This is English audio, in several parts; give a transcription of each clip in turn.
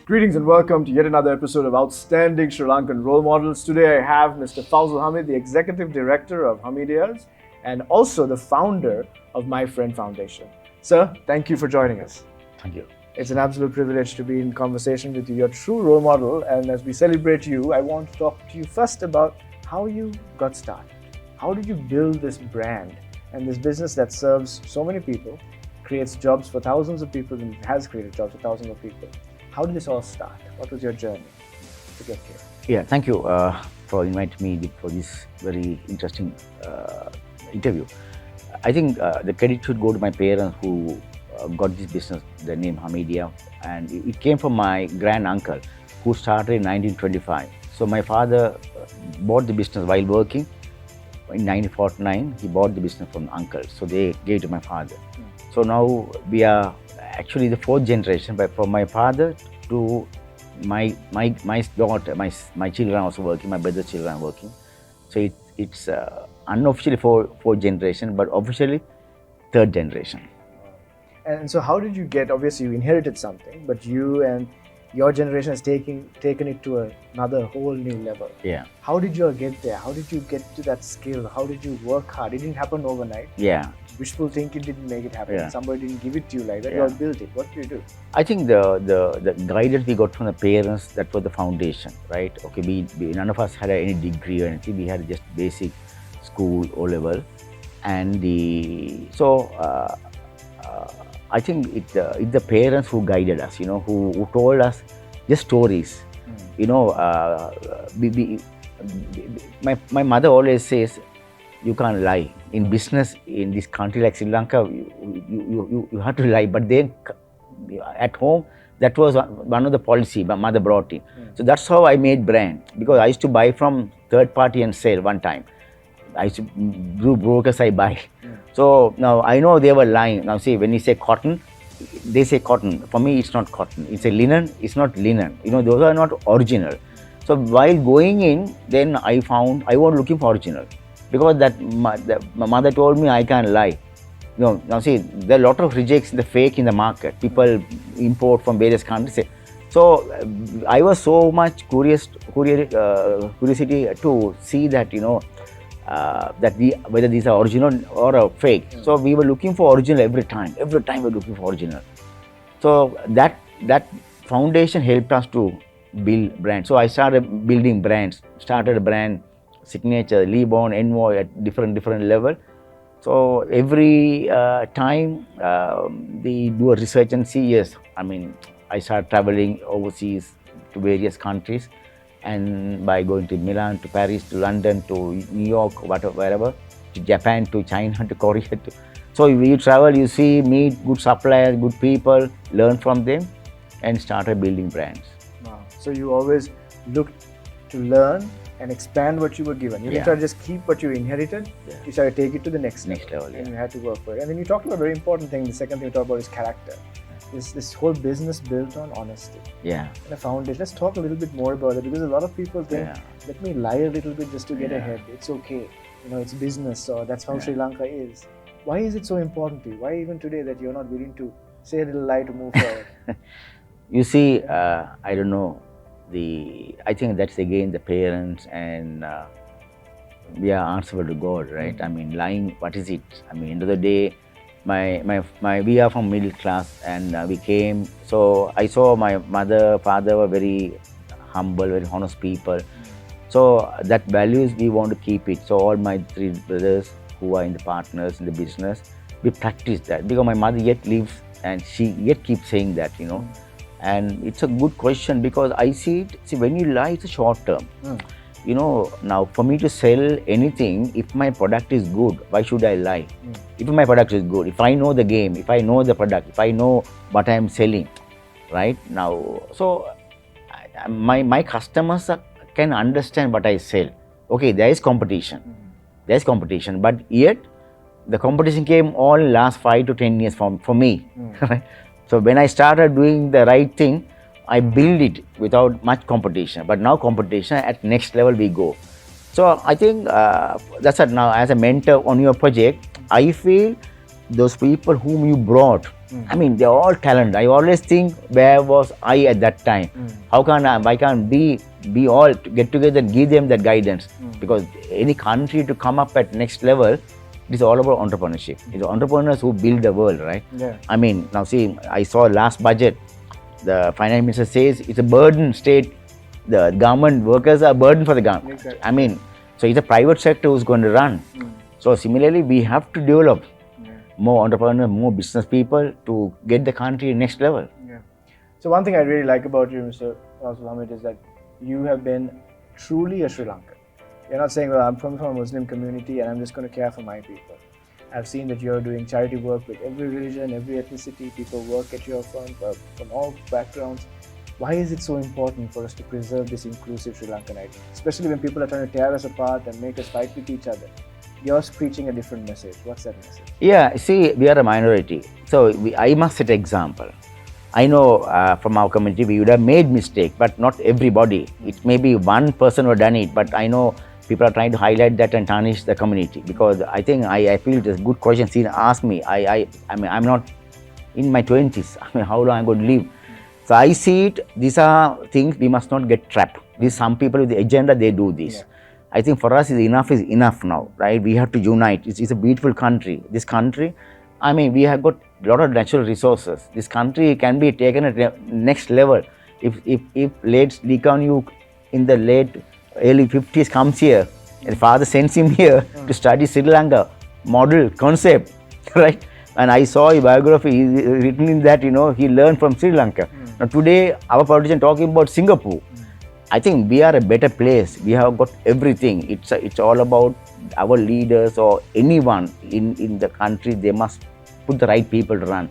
Greetings and welcome to yet another episode of Outstanding Sri Lankan Role Models. Today I have Mr. Fouzul Hameed, the Executive Director of HAMEEDIA and also the founder of My Friend Foundation. Sir, thank you for joining us. Thank you. It's an absolute privilege to be in conversation with you. You're a true role model, and as we celebrate you, I want to talk to you first about how you got started. How did you build this brand and this business that serves so many people, creates jobs for thousands of people, and has created jobs for thousands of people? How did this all start? What was your journey to get here? Yeah, thank you for inviting me for this very interesting interview. I think the credit should go to my parents who got this business, the name HAMEEDIA, and it came from my grand uncle who started in 1925. So my father bought the business while working. In 1949, he bought the business from uncle, so they gave it to my father. So now we are actually the fourth generation, but from my father to my daughter, my children also working, my brother's children are working. So it's unofficially fourth generation, but officially third generation. And so how did you get, obviously you inherited something, but you and your generation has taken it to another whole new level. Yeah. How did you get there? How did you get to that skill? How did you work hard? It didn't happen overnight. Yeah. Wishful thinking didn't make it happen. Yeah. Somebody didn't give it to you like that. Yeah. You all built it. What did you do? I think the guidance we got from the parents, that was the foundation, right? Okay, we none of us had any degree or anything. We had just basic school O level, and I think it's the parents who guided us, who told us just stories. My mother always says, you can't lie. In business, in this country like Sri Lanka, you have to lie. But then at home, that was one of the policy my mother brought in. So that's how I made brand, because I used to buy from third party and sell one time. I used to do brokers, I buy. So now I know they were lying. Now see, when you say cotton, they say cotton. For me, it's not cotton. It's a linen. It's not linen. Those are not original. So while going in, then I found I was looking for original, because my mother told me I can't lie. Now see, there are a lot of rejects, the fake in the market. People import from various countries. So I was so much curiosity to see that whether these are original or a fake. So we were looking for original every time. Every time we were looking for original. So that foundation helped us to build brands. So I started building brands. Started a brand, Signature, Leborn, Envoy at different level. So every time we do a research and see, yes, I started traveling overseas to various countries, and by going to Milan, to Paris, to London, to New York, wherever, to Japan, to China, to Korea. So you travel, you see, meet good suppliers, good people, learn from them, and started building brands. Wow. So you always looked to learn and expand what you were given. You didn't try to just keep what you inherited. Yeah. You tried to take it to the next level. And you had to work for it. And then you talked about a very important thing. The second thing you talked about is character. This whole business built on honesty. Yeah. And a foundation. Let's talk a little bit more about it, because a lot of people think, let me lie a little bit just to get ahead. It's okay. It's business, so that's how Sri Lanka is. Why is it so important to you? Why even today that you're not willing to say a little lie to move forward? You see, I don't know. I think that's again the parents, and we are answerable to God, right? Lying, what is it? End of the day, we are from middle class, and we came. So I saw my mother, father were very humble, very honest people. So that values we want to keep it. So all my three brothers who are in the partners in the business, we practice that, because my mother yet lives and she yet keeps saying that, And it's a good question, because I see it. See, when you lie, it's a short term. Now for me to sell anything, if my product is good, why should I lie? If my product is good, if I know the game, if I know the product, if I know what I am selling, right now, so my customers can understand what I sell. Okay, there is competition. There's competition, but yet the competition came all last 5 to 10 years for me. So when I started doing the right thing, I build it without much competition. But now competition at next level we go. So I think that's it. Now as a mentor on your project, I feel those people whom you brought I mean, they're all talented. I always think, where was I at that time? Why can't we all get together and give them that guidance? Because any country to come up at next level, it is all about entrepreneurship. It's entrepreneurs who build the world, right? Yeah. I mean, now see, I saw last budget, the finance minister says it's a burden state. The government workers are a burden for the government. Exactly. I mean, so it's a private sector who's going to run. So similarly, we have to develop more entrepreneurs, more business people to get the country next level. Yeah. So one thing I really like about you, Mr. Fouzul Hameed, is that you have been truly a Sri Lankan. You're not saying, well, I'm from a Muslim community and I'm just going to care for my people. I've seen that you're doing charity work with every religion, every ethnicity. People work at your firm from all backgrounds. Why is it so important for us to preserve this inclusive Sri Lankan identity? Especially when people are trying to tear us apart and make us fight with each other. You're preaching a different message. What's that message? Yeah, see, we are a minority. So I must set an example. I know from our community, we would have made mistake, but not everybody. It may be one person who done it, but I know people are trying to highlight that and tarnish the community, because I think I feel it is a good question. See, ask me. I mean, I'm not in my 20s. I mean, how long I'm going to live? So I see it. These are things we must not get trapped. These some people with the agenda, they do this. Yeah. I think for us, enough is enough now, right? We have to unite. It's a beautiful country. This country, I mean, we have got a lot of natural resources. This country can be taken at next level. If late Lee Kuan Yew in the early 50s comes here, and father sends him here to study Sri Lanka model concept, right? And I saw a biography written in that, he learned from Sri Lanka. Now today, our politician talking about Singapore. I think we are a better place. We have got everything. It's all about our leaders or anyone in the country. They must put the right people to run.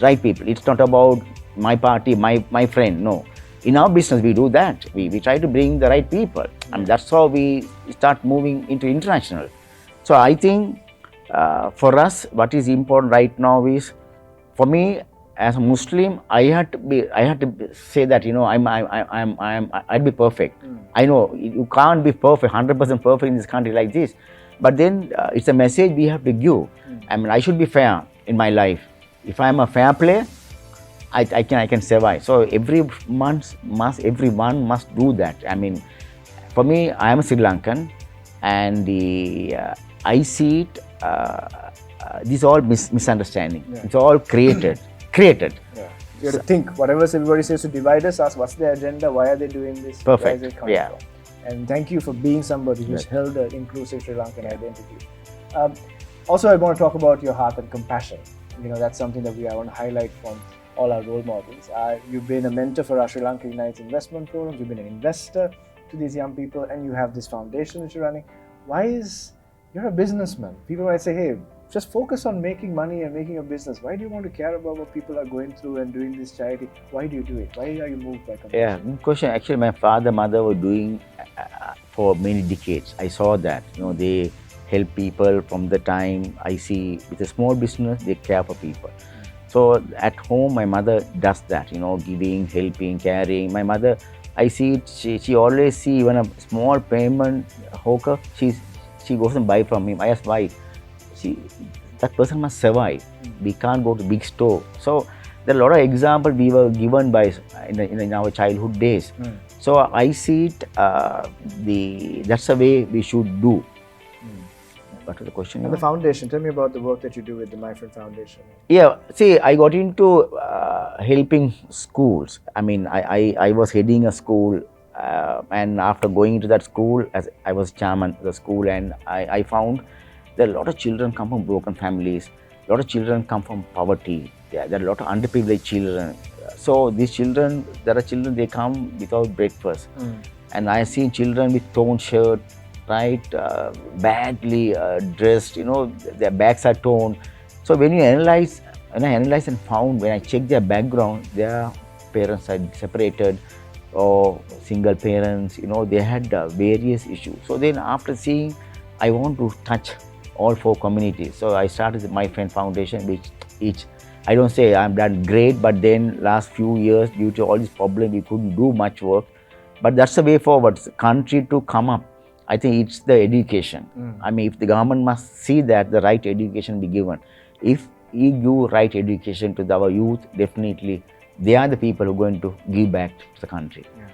Right people. It's not about my party, my friend. No. In our business, we do that. We try to bring the right people. And that's how we start moving into international. So I think for us, what is important right now is, for me, as a Muslim, I had to say that I'd be perfect. I know you can't be perfect, 100% perfect in this country like this, but then it's a message we have to give. I mean, I should be fair in my life. If I am a fair player, I can survive. So everyone must do that. I mean, for me, I am a Sri Lankan, and I see it. These all misunderstanding. Yeah. It's all created. Yeah. You have to think, whatever everybody says to divide us, ask what's their agenda, why are they doing this? Perfect. Where is it coming from? And thank you for being somebody who's held an inclusive Sri Lankan identity. Also, I want to talk about your heart and compassion. That's something that I want to highlight from all our role models. You've been a mentor for our Sri Lanka Unites investment programs. You've been an investor to these young people, and you have this foundation that you're running. You're a businessman. People might say, hey, just focus on making money and making a business. Why do you want to care about what people are going through and doing this charity? Why do you do it? Why are you moved by compassion? Yeah, good question. Actually, my father, mother were doing for many decades. I saw that. They help people from the time I see with a small business, they care for people. So at home, my mother does that, giving, helping, caring. My mother, I see it, she always see even a small payment hawker, she goes and buy from him. I ask why. That person must survive. We can't go to big store. So there are a lot of examples we were given by in our childhood days. So I see it. That's the way we should do. What was the question? And the foundation. Tell me about the work that you do with the My Friend Foundation. Yeah. See, I got into helping schools. I mean, I was heading a school, and after going into that school, as I was chairman of the school, and I found that a lot of children come from broken families, a lot of children come from poverty, there are a lot of underprivileged children. So these children, there are children, they come without breakfast. And I have seen children with torn shirt, right, badly dressed, their backs are torn. So when I analyze and found, when I checked their background, their parents are separated or single parents, they had various issues. So then after seeing, I want to touch all 4 communities. So I started My Friend Foundation, which I don't say I'm done great, but then last few years, due to all these problems, we couldn't do much work. But that's the way forward. Country to come up, I think it's the education. I mean, if the government must see that the right education be given. If you give right education to our youth, definitely they are the people who are going to give back to the country. Yeah.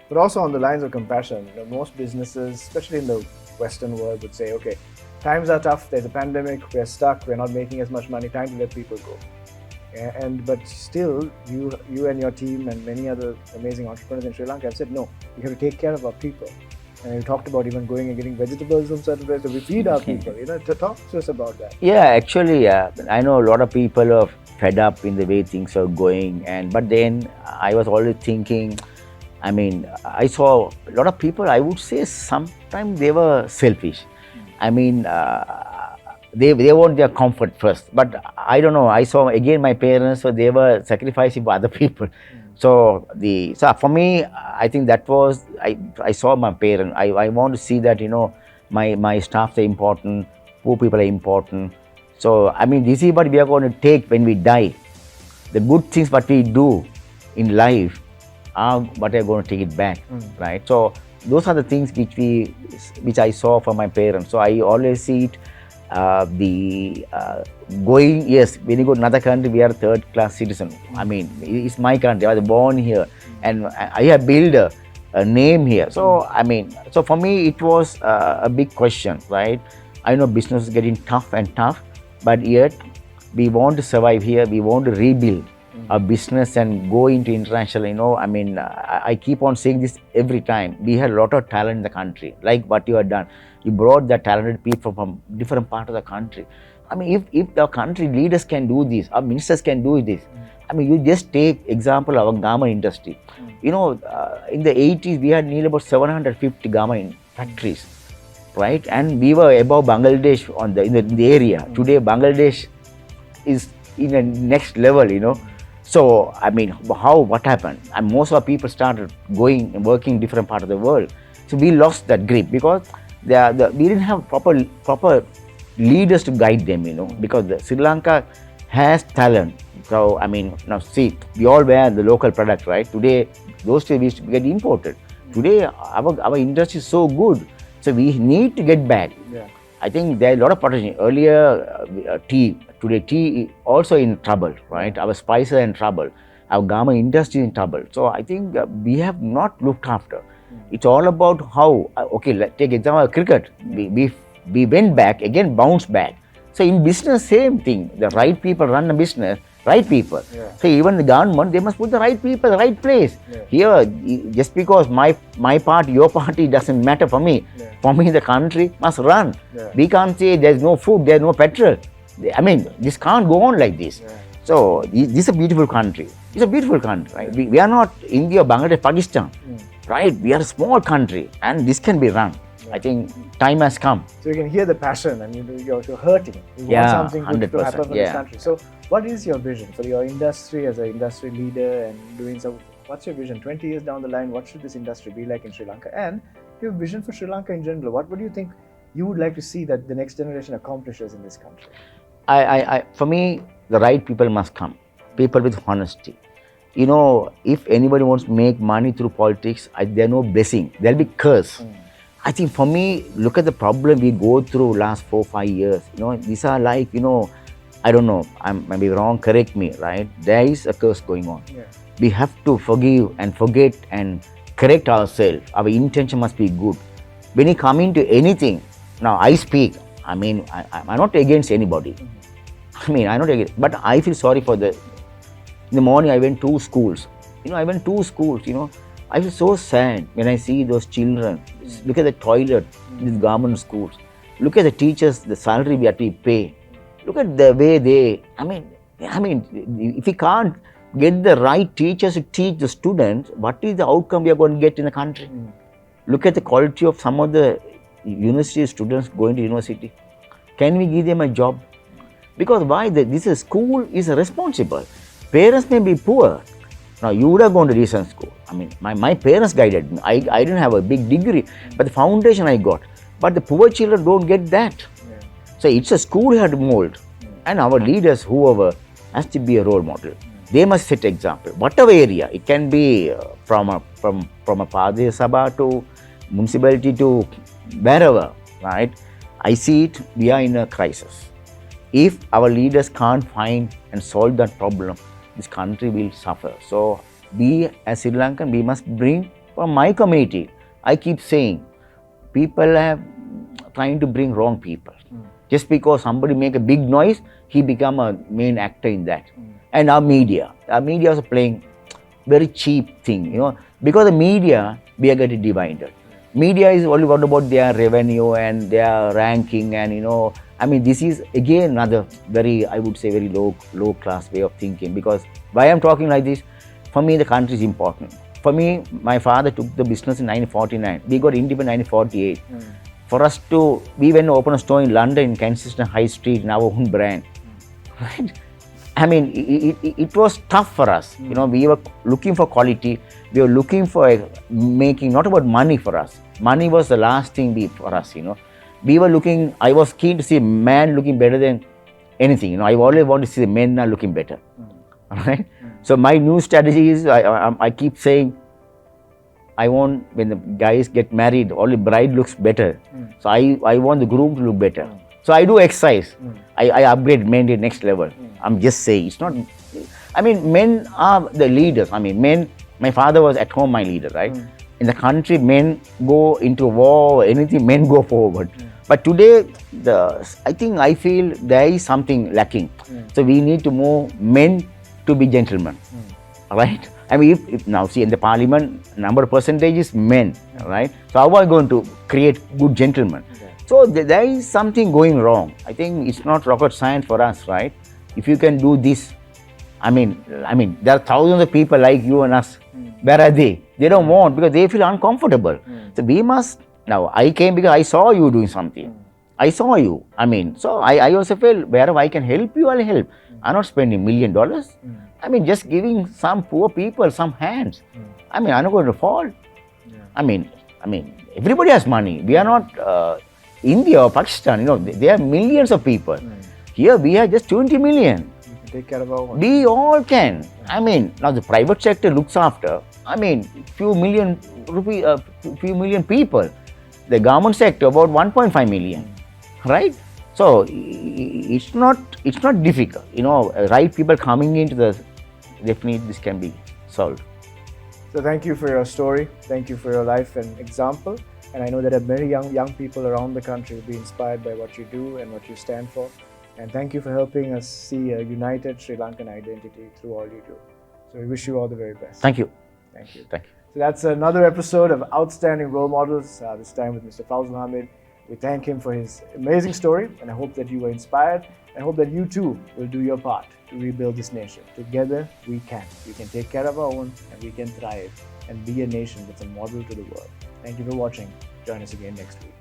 But also on the lines of compassion, most businesses, especially in the Western world, would say, okay, times are tough, there's a pandemic, we're stuck, we're not making as much money, time to let people go. But still, you and your team and many other amazing entrepreneurs in Sri Lanka have said, no, we have to take care of our people. And you talked about even going and getting vegetables from certain places, so we feed our people. Talk to us about that. Yeah, actually, I know a lot of people are fed up in the way things are going, but then I was always thinking, I mean, I saw a lot of people, I would say sometimes they were selfish. I mean, they want their comfort first, but I don't know, I saw again my parents, so they were sacrificing for other people. So for me, I think that was, I saw my parents, I want to see that, my staff are important, poor people are important. So, I mean, this is what we are going to take when we die. The good things what we do in life are what are going to take it back, right? So, those are the things which I saw from my parents. So, I always see it, going, yes, when you go to another country, we are third-class citizen. I mean, it's my country, I was born here, and I have built a name here. So, I mean, so for me, it was a big question, right? I know business is getting tough and tough, but yet we want to survive here, we want to rebuild our business and go into international, I mean, I keep on saying this every time. We have a lot of talent in the country, like what you have done. You brought the talented people from different parts of the country. I mean, if the country leaders can do this, our ministers can do this, I mean, you just take example of our garment industry. In the 80s, we had nearly about 750 garment factories, right? And we were above Bangladesh in the area. Today, Bangladesh is in the next level, So, I mean, what happened? And most of our people started going and working in different parts of the world. So, we lost that grip because we didn't have proper leaders to guide them, because Sri Lanka has talent. So, I mean, now see, we all wear the local product, right? Today, those two used to get imported. Today, our industry is so good. So, we need to get back. Yeah. I think there is a lot of potential. Earlier, tea. Today, tea is also in trouble, right? Our spices are in trouble. Our garment industry is in trouble. So, I think we have not looked after. It's all about how, okay, take example of cricket. We went back, again bounced back. So, in business, same thing. The right people run the business, right people. Yeah. So, even the government, they must put the right people, the right place. Yeah. Here, just because my party, your party doesn't matter for me. Yeah. For me, the country must run. Yeah. We can't say there's no food, there's no petrol. I mean, this can't go on like this. Yeah. So, this is a beautiful country. It's a beautiful country, right? We are not India, Bangladesh, Pakistan, right? We are a small country and this can be run. I think time has come. So you can hear the passion and you're hurting. You want something good to happen for this country. So what is your vision for your industry as an industry leader and doing so? What's your vision? 20 years down the line, what should this industry be like in Sri Lanka? And your vision for Sri Lanka in general, what do you think you would like to see that the next generation accomplishes in this country? For me, the right people must come. People with honesty. If anybody wants to make money through politics, there's no blessing. There'll be curse. I think for me, look at the problem we go through last 4-5 years. These are like, I don't know, I might be wrong, correct me, right? There is a curse going on. Yeah. We have to forgive and forget and correct ourselves. Our intention must be good. When you come into anything, now I speak, I mean, I'm not against anybody. I mean, I'm not against, but I feel sorry for in the morning I went to schools. I feel so sad when I see those children. Look at the toilet in these government schools. Look at the teachers, the salary we have to pay. Look at the way I mean, if we can't get the right teachers to teach the students, what is the outcome we are going to get in the country? Look at the quality of some of the university students going to university. Can we give them a job? Because why? This school is responsible. Parents may be poor. Now, you would have gone to decent school. I mean, my parents guided me. I didn't have a big degree, but the foundation I got. But the poor children don't get that. Yeah. So, it's a school you have to mold. And our leaders, whoever, has to be a role model. They must set example. Whatever area, it can be from a Padre Sabha to municipality to wherever, right? I see it, we are in a crisis. If our leaders can't find and solve that problem, this country will suffer. So we as Sri Lankan, we must bring from my community. I keep saying, people have trying to bring wrong people. Just because somebody make a big noise, he become a main actor in that. And our media is playing very cheap thing, because the media, we are getting divided. Media is only what about their revenue and their ranking and this is again another very, I would say, very low class way of thinking. Because why I'm talking like this, for me the country is important. For me, my father took the business in 1949. We got independent in 1948. For us to, we went to open a store in London, in Kensington High Street, in our own brand. Right? I mean, it was tough for us. We were looking for quality. We were looking for making, not about money for us. Money was the last thing for us, We were looking, I was keen to see a man looking better than anything. I always want to see the men are looking better. Right? So my new strategy is, I keep saying, I want, when the guys get married, only bride looks better. So I want the groom to look better. So I do exercise. I upgrade men to the next level. I'm just saying, it's not, men are the leaders. Men, my father was at home my leader, right? In the country, men go into war, anything, men go forward. But today, I feel there is something lacking. So we need to move men to be gentlemen, right? If now see in the parliament, number of percentage is men, right? So how are we going to create good gentlemen? So there is something going wrong. I think it's not rocket science for us, right? If you can do this, there are thousands of people like you and us. Where are they? They don't want, because they feel uncomfortable. So we must, now I came because I saw you doing something. I saw you. So I also feel wherever I can help you, I'll help. I'm not spending $1 million. Just giving some poor people some hands. I'm not going to fall. Everybody has money. We are not India or Pakistan. There are millions of people. Here we are just 20 million. We can take care of our own. We all can. Now the private sector looks after, few million people. The government sector about 1.5 million, right? So it's not difficult. Right people coming into definitely this can be solved. So thank you for your story. Thank you for your life and example. And I know that many young people around the country will be inspired by what you do and what you stand for. And thank you for helping us see a united Sri Lankan identity through all you do. So we wish you all the very best. Thank you. Thank you. Thank you. So that's another episode of Outstanding Role Models, this time with Mr. Fouzul Hameed. We thank him for his amazing story, and I hope that you were inspired, and hope that you too will do your part to rebuild this nation. Together, we can. We can take care of our own, and we can thrive and be a nation that's a model to the world. Thank you for watching. Join us again next week.